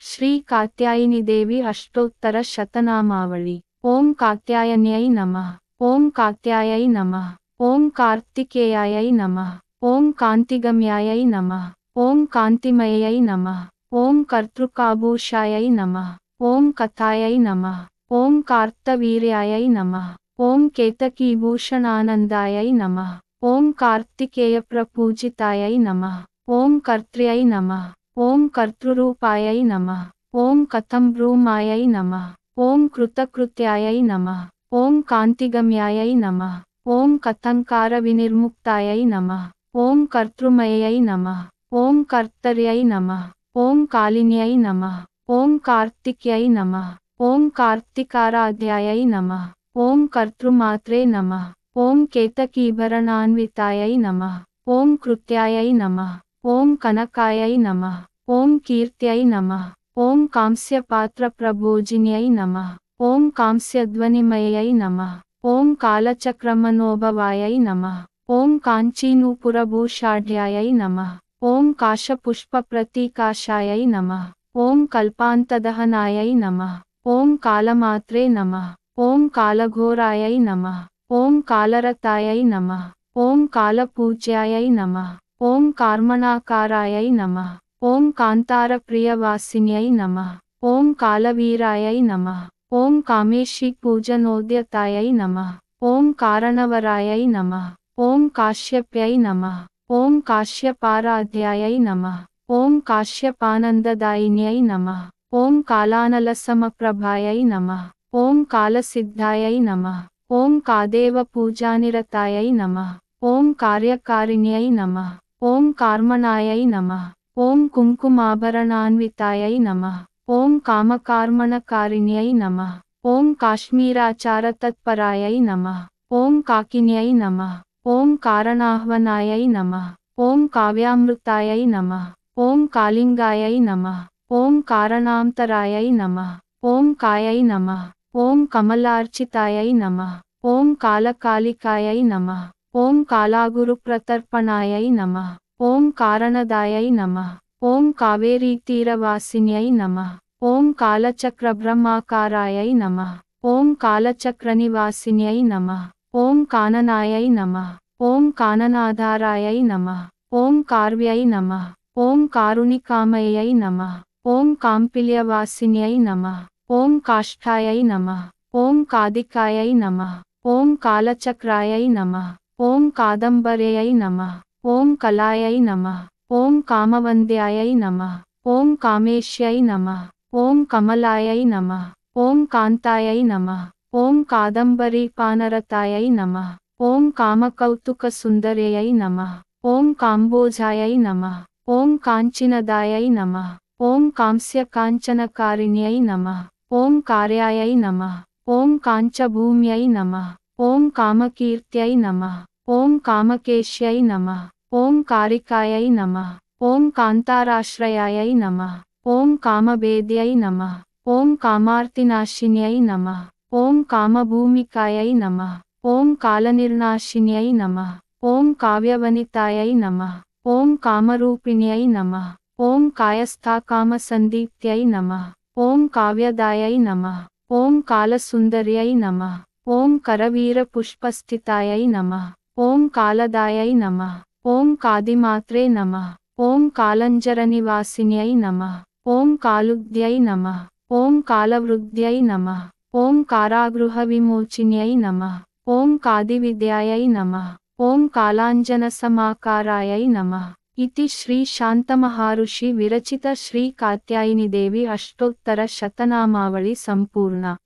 श्री कात्यायनी देवी अष्टोत्तर शतनामावली। ओम कात्यायन्यै नमः। ओम कात्यायै नमः। ओम कार्तिकेयायै नमः। ओम कांतिगम्यायै नमः। ओम कांतिमयै नमः। ओम कर्तृकाभूषायै नमः। ओम कथायै नमः। ओम कार्तवीर्यायै नमः। ओम केतकीभूषणानंदायै नमः। ओम कार्तिकेयप्रपूजितायै नमः। ओम कर्त्र्यै नमः। ओम कर्तृरूपायै नमः। ओम कथम्ब्रूमायै नमः। ओम कृतकृत्यायै नमः। ओम कांतिगम्यायै नमः। ओम कथंकारविनिर्मुक्तायै नमः। ओम कर्तृमयै नमः। ओम कर्तर्यै नमः। ओम कालिन्यै नमः। ओम कार्तिक्यै नमः। ओम कार्तिकाराध्यायै नमः। ओम कर्तृमात्रे नमः। ओम केतकीभरणान्वितायै नमः। ओम कृत्यायै नमः। ओम कनकायै नमः। ओम कीर्त्यै नमः। ओम कांस्यपात्रप्रभोजिन्यै नमः। ओम कांस्यध्वनिमयै नमः। ओम कालचक्रमनोभवायै नमः। ओम काञ्चीनूपुरभूषाढ्यायै नमः। ओम काशपुष्पप्रतीकाशायै नमः। ओम कल्पान्तदहनायै नमः। ओम कालमात्रे नमः। ओम कालघोरायै नमः। ओम कालरतायै नमः। ओम कालपूज्यायै नमः। ओम कार्मणाकारायै नमः। ओम कांतारप्रियवासिन्यै नमः। ओम कालवीरायै नमः। ओम कामेशीपूजनोद्यतायै नमः। ओम कारणवरायै नमः। ओम काश्यप्यै नमः। ओम काश्यपाराध्यायै नमः। ओम काश्यपानन्ददायिन्यै नमः। ओम कालानलसमप्रभायै नमः। ओम कालसिद्धायै नमः। ओम कादेवपूजानिरतायै नमः। ओम कार्यकारिण्यै नमः। ओम कार्मणायै नमः। ओम कुङ्कुमाभरणान्वितायै नमः। ओम कामकार्मणकारिण्यै नमः। ओम काश्मीराचारतत्परायै नमः। ओम काकिन्यै नमः। ओम कारणाह्वनायै नमः। ओम काव्यामृतायै नमः। ओम कालिङ्गायै नमः। ओम कारणान्तरायै नमः। ओम कायै नमः। ओम कमलार्चितायै नमः। ओम कालकालिकायै नमः। ओम कालागुरुप्रतर्पणायै नमः। ओम कारणदायै नमः। ओम कावेरीतीरवासिन्यै नमः। ओम कालचक्रब्रह्माकारायै नमः। ओम कालचक्रनिवासिन्यै नमः। ओम काननायै नमः। ओम काननाधारायै नमः। ओम कार्व्यै नमः। ओम कारुणिकामयै नमः। ओम काम्पिल्यवासिन्यै नमः। ओम काष्ठायै नमः। ओम कादिकायै नमः। ओम कालचक्रायै नमः। ओम कादम्बर्यै नमः। ओम कलायै नमः। ओम कामवन्द्यायै नमः। ओम कामेश्यै नमः। ओम कमलायै नमः। ओम कान्तायै नमः। ओम कादम्बरीपानरतायै नमः। ओम कामकौतुकसुन्दर्यै नमः। ओम काम्बोजायै नमः। ओम काञ्चिनदायै नमः। ओम कांस्यकाञ्चनकारिण्यै नमः। ओम कार्यायै नमः। ओम काञ्चभूम्यै नमः। ओम कामकीर्त्यै नमः। ओम कामकेश्यै नमः। ओम कारिकायै नमः। ओम कान्ताराश्रयायै नमः। ओम कामभेद्यै नमः। ओम कामार्तिनाशिन्यै नमः। ओम कामभूमिकायै नमः। ओम कालनिर्नाशिन्यै नमः। ओम काव्यवनितायै नमः। ओम कामरूपिण्यै नमः। ओम कायस्थाकामसन्दीप्त्यै नमः। ओम काव्यदायै नमः। ओम कालसुन्दर्यै नमः। ओम करवीरपुष्पस्थितायै नमः। ओम कालदायै नमः। ओम कादिमात्रे नमः। ओम कालञ्जरनिवासिन्यै नमः। ओम कालुद्यै नमः। ओम कालवृद्ध्यै नमः। ओम कारागृहविमोचिन्यै नमः। ओम कादिविद्यायै नमः। ओम कालाञ्जनसमाकारायै नमः। इति श्री शान्तमहाऋषि विरचित श्री कात्यायनी देवी अष्टोत्तर शतनामावली संपूर्णा।